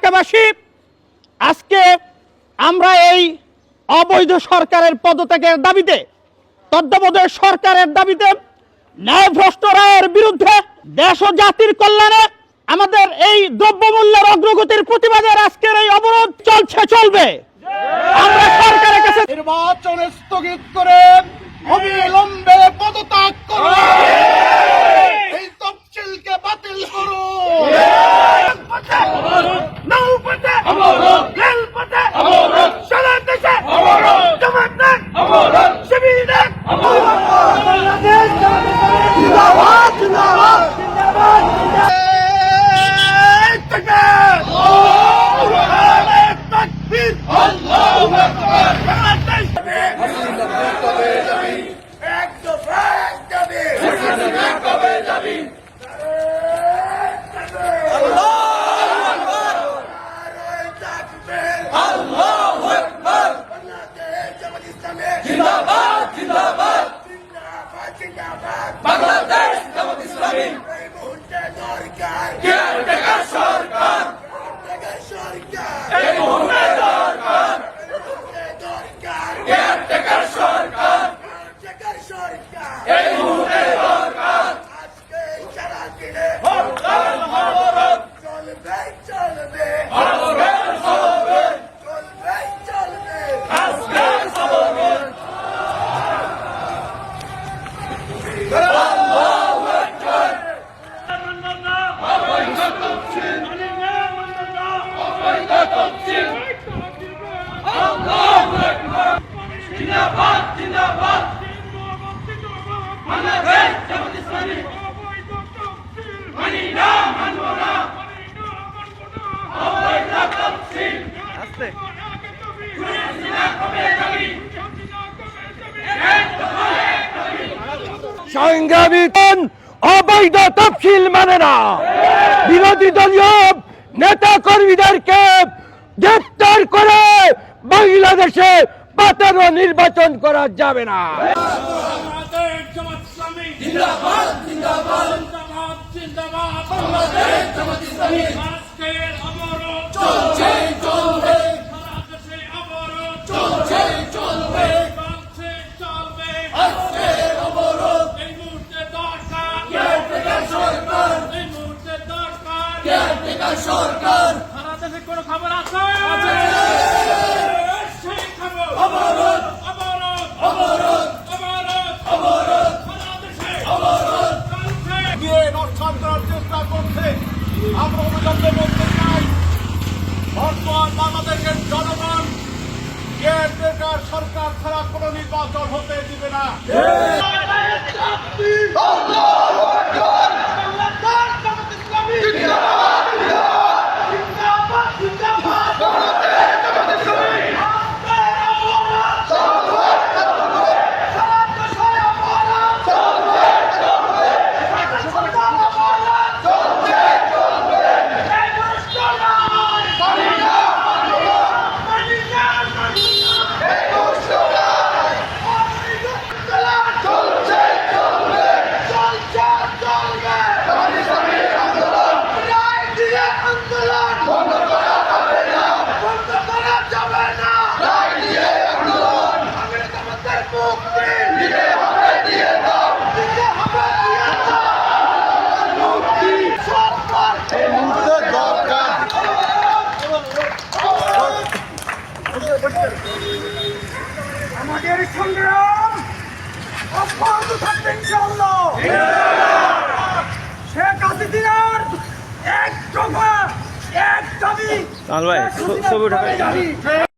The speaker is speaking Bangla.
এলাকাবাসী, আজকে আমরা এই অবৈধ সরকারের পদত্যাগের দাবিতে, তত্ত্বাবধায়ক সরকারের দাবিতে, ন্যায়ভ্রষ্ট রায়ের বিরুদ্ধে, দেশ ও জাতির কল্যাণে আমাদের এই দ্রব্যমূল্যের অগ্রগতির প্রতিবাদের আজকের এই অবরোধ চলবে। আমরা সরকারের কাছে নির্বাচন স্থগিত করে অবিলম্বে পদত্যাগ করুন, এই তফসিলকে বাতিল করুন। নৌপথে রেলপথে সারা দেশে জমায়েত শিবির জিন্দাবাদ জিন্দাবাদ জিন্দাবাদ তাকবীর আল্লাহু আকবার। জিন্দাবাদ জিন্দাবাদ বাংলাদেশ জামাত ইসলামী কেয়ারটেকার সরকার এই মুহূর্তে দরকার কেয়ারটেকার সরকার এই মুহূর্তে দরকার হরতাল অবরোধ চলবে হবে আজকে অবরোধ জিন্দাবাদ জিন্দাবাদ বাংলাদেশ জামাত ইসলামী মানি না মানব না অবৈধ তফসিল সংগ্রামী অবৈধ তফসিল মানে না, বিরোধী দলীয় নেতা কর্মীদেরকে গ্রেফতার করে বাংলাদেশে পাতানো নির্বাচন করা যাবে না। জিন্দাবাদ জিন্দাবাদ জিন্দাবাদ বাংলাদেশ জামাত ইসলামী আজকের অবরোধ চলছে চলবে সারা দেশে অবরোধ চলছে চলবে চলবে আজকের অবরোধ এই মুহূর্তে দরকার কেয়ারটেকার সরকার এই মুহূর্তে দরকার কেয়ারটেকার সরকার। সারা দেশে কোনো খবর আছে? সেই খবর অবরোধ অবরোধ অবরোধ অবরোধ অবরোধ সারা দেশে অবরোধ চলছে। গিয়ে নকশাল করার চেষ্টা করছে। আমরা অবিলম্বে বলতে চাই, বর্তমান বাংলাদেশের জনগণ কেয়ারটেকার সরকার ছাড়া কোনো নির্বাচন হতে দিবে না। আমাদের সংগ্রাম অব্যাহত থাকবে ইনশাআল্লাহ। শেখ হাসিনার এক দফা এক দাবি।